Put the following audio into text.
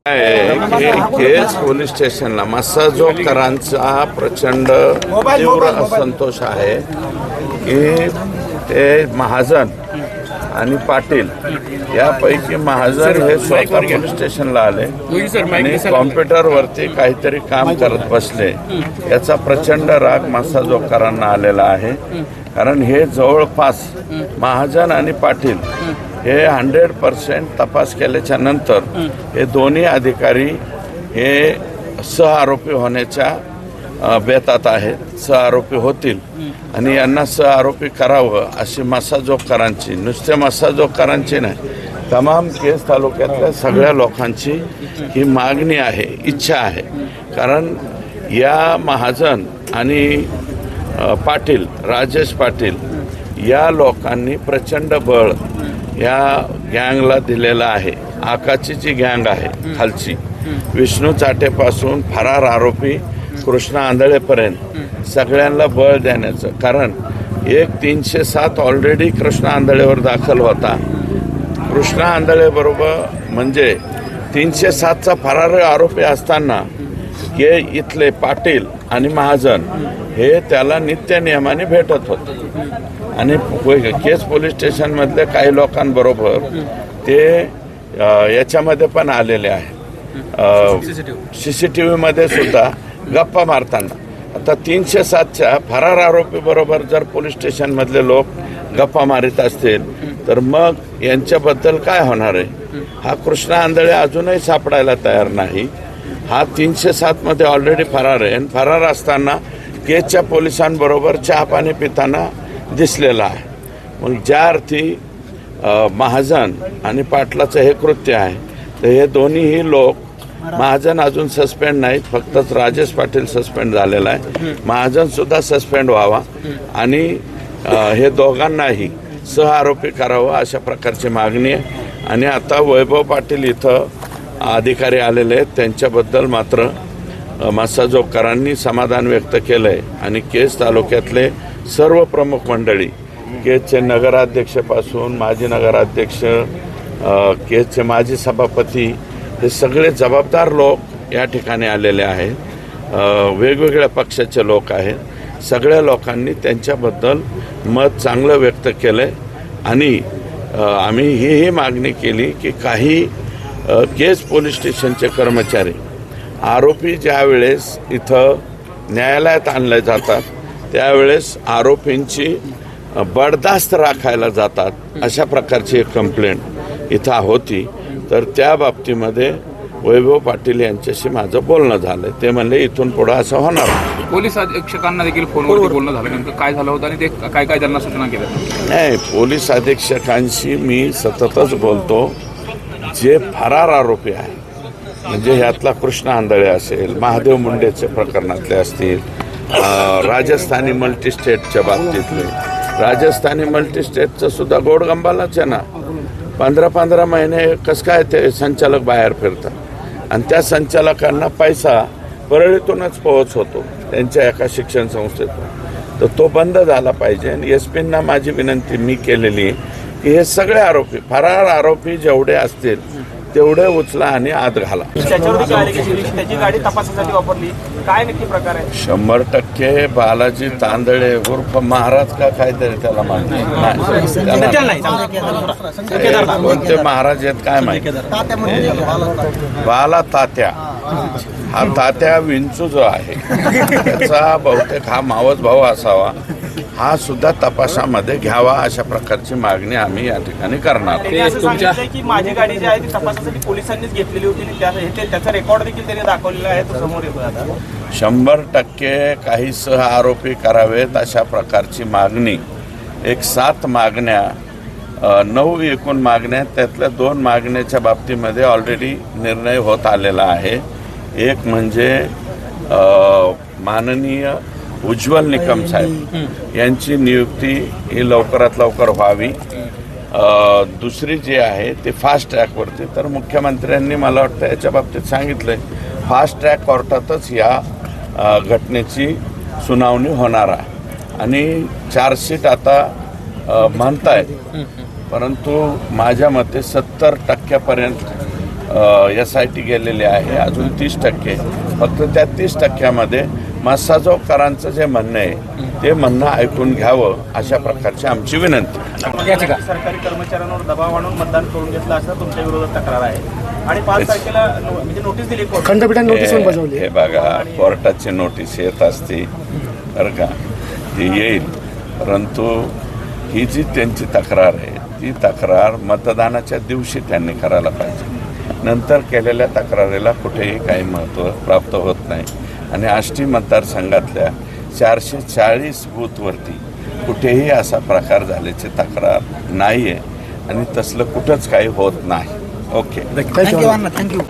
Kaij police स्टेशनला मसाजोगकरांचा प्रचंड तीव्र असंतोष आहे की ते महाजन आणि पाटील यापैकी महाजन हे स्वतः पोलीस स्टेशनला आले आणि कॉम्प्युटरवरती काहीतरी काम करत बसले याचा प्रचंड राग मसाजोगकरांना आलेला आहे। कारण हे जवळपास महाजन आणि पाटील हे 100% तपास केल्याच्या नंतर हे दोन्ही अधिकारी हे सहआरोपी होण्याच्या बेतात आहेत, सहआरोपी होतील आणि यांना सहआरोपी करावं अशी मसाजोगकरांची, नुसते मसाजोगकरांची नाही, तमाम केज तालुक्यातल्या सगळ्या लोकांची ही मागणी आहे, इच्छा आहे। कारण या महाजन आणि पाटील, राजेश पाटील या लोकांनी प्रचंड बळ या गँगला दिलेला आहे। आकाची जी गँग आहे खालची, विष्णू चाटेपासून फरार आरोपी कृष्णा आंधळेपर्यंत सगळ्यांना बळ देण्याचं, कारण एक 307 ऑलरेडी कृष्णा आंधळेवर दाखल होता। कृष्णा आंधळेबरोबर म्हणजे 307चा फरार आरोपी असताना हे इथले पाटील आणि महाजन हे त्याला नित्य नियमाने भेटत होते आणि केज पोलीस स्टेशनमधल्या काही लोकांबरोबर ते याच्यामध्ये पण आलेले आहे, CCTV मध्ये सुद्धा गप्पा मारताना। आता 307च्या फरार आरोपी बरोबर जर पोलीस स्टेशनमधले लोक गप्पा मारित असतील तर मग यांच्याबद्दल काय होणार आहे? हा कृष्णा आंधळे अजूनही सापडायला तयार नाही। हा 307 मध्ये ऑलरेडी फरार आहे आणि फरार असताना केजच्या पोलिसांबरोबर चहा पाणी पिताना दिसलेला आहे। मग ज्या अर्थी महाजन आणि पाटलाचं हे कृत्य आहे तर हे दोन्हीही लोक, महाजन अजून सस्पेंड नाहीत, फक्त राजेश पाटील सस्पेंड झालेला आहे, महाजन सुद्धा सस्पेंड व्हावा आणि हे दोघांनाही सहआरोपी करावं अशा प्रकारची मागणी आहे। आणि आता वैभव पाटील इथं अधिकारी आलेले आहेत, त्यांच्याबद्दल मात्र मसाजोगकरांनी समाधान व्यक्त केलं आहे आणि केज तालुक्यातले सर्व प्रमुख मंडळी, केजचे नगराध्यक्षपासून माजी नगराध्यक्ष, केजचे माजी सभापती, हे सगळे जबाबदार लोक या ठिकाणी आलेले आहेत। वेगवेगळ्या पक्षाचे लोक आहेत, सगळ्या लोकांनी त्यांच्याबद्दल मत चांगलं व्यक्त केलं आहे आणि आम्ही ही मागणी केली की काही केज पोलीस स्टेशनचे कर्मचारी, आरोपी ज्या वेळेस इथं न्यायालयात आणले जातात त्यावेळेस आरोपींची बडदास्त राखायला जातात, अशा प्रकारची एक कंप्लेंट इथं होती। तर त्या बाबतीमध्ये वैभव पाटील यांच्याशी माझं बोलणं झालं, ते म्हणले इथून पुढं असं होणार। पोलीस अधीक्षकांना देखील फोनवर बोलणं झालं, नेमकं काय झालं होतं आणि ते काय काय त्यांना सूचना केल्या? नाही, पोलीस अधीक्षकांशी मी सततच बोलतो। जे फरार आरोपी आहे म्हणजे यातला कृष्णा आंधळे असेल, महादेव मुंडेचे प्रकरणातले असतील, राजस्थानी मल्टीस्टेटच्या बाबतीतले, राजस्थानी मल्टीस्टेटचं सुद्धा गोडगंबालाच आहे ना, 15-15 महिने कसं काय ते संचालक बाहेर फिरतात आणि त्या संचालकांना पैसा परळीतूनच पोहोच होतो त्यांच्या एका शिक्षण संस्थेतून, तर तो बंद झाला पाहिजे। आणि SP-ना माझी विनंती मी केलेली की हे सगळे आरोपी, फरार आरोपी जेवढे असतील तेवढे उचला आणि आत घाला। त्याची गाडी तपासासाठी वापरली, काय नक्की प्रकार आहे? 100% बालाजी तांदळे उर्फ महाराज का काहीतरी त्याला माहिती नाही, कोणते महाराज आहेत काय माहिती, बाला तात्या, हा तात्या विंचू जो आहे त्याचा बहुतेक हा मावस भाऊ असावा, हा सुद्धा तपासामध्ये घ्यावा अशा प्रकारची मागणी आम्ही या ठिकाणी करणार। की माझी गाडी जी आहे ती तपासासाठी पोलिसांनीच घेतलेली होती, त्याचा रेकॉर्ड देखील त्यांनी दाखवलेला आहे, तो समोर येतो आता। 100% काही सह आरोपी करावेत अशा प्रकारची मागणी, एक 7 मागण्या, 9 एकूण मागण्या, त्यातल्या 2 मागण्याच्या बाबतीमध्ये ऑलरेडी निर्णय होत आलेला आहे। एक म्हणजे माननीय उज्ज्वल निकम साहेब यांची नियुक्ती ही लवकरात लवकर व्हावी। दुसरी जी आहे ते फास्ट ट्रॅकवरती, तर मुख्यमंत्र्यांनी मला वाटतं याच्या बाबतीत सांगितलंय फास्ट ट्रॅक कोर्टातच या घटनेची सुनावणी होणार आहे आणि चार्जशीट आता म्हणतायत, परंतु माझ्या मते 70% SIT गेलेली आहे, अजून 30%. फक्त त्या 30%मध्ये मस्साजोगकरांचं जे म्हणणं आहे ते म्हणणं ऐकून घ्यावं, अशा प्रकारची आमची विनंती. सरकारी कर्मचाऱ्यांवर दबाव आणून मतदान करून घेतलं असं तुमच्या विरोधात तक्रार आहे आणि 5 तारखेला म्हणजे नोटीस दिली कोर्टाने. खंडपीठाने नोटीस पण बजावली. हे बघा, कोर्टाची नोटीस येत असते बरं का, ती येईल, परंतु ही जी त्यांची तक्रार आहे ती तक्रार मतदानाच्या दिवशी त्यांनी करायला पाहिजे. नंतर केलेल्या तक्रारीला कुठेही काही महत्त्व प्राप्त होत नाही. आणि आष्टी मतदारसंघातल्या 440 बूथवरती कुठेही असा प्रकार झाल्याची तक्रार नाही आहे आणि तसलं कुठंच काही होत नाही. Okay, thank you.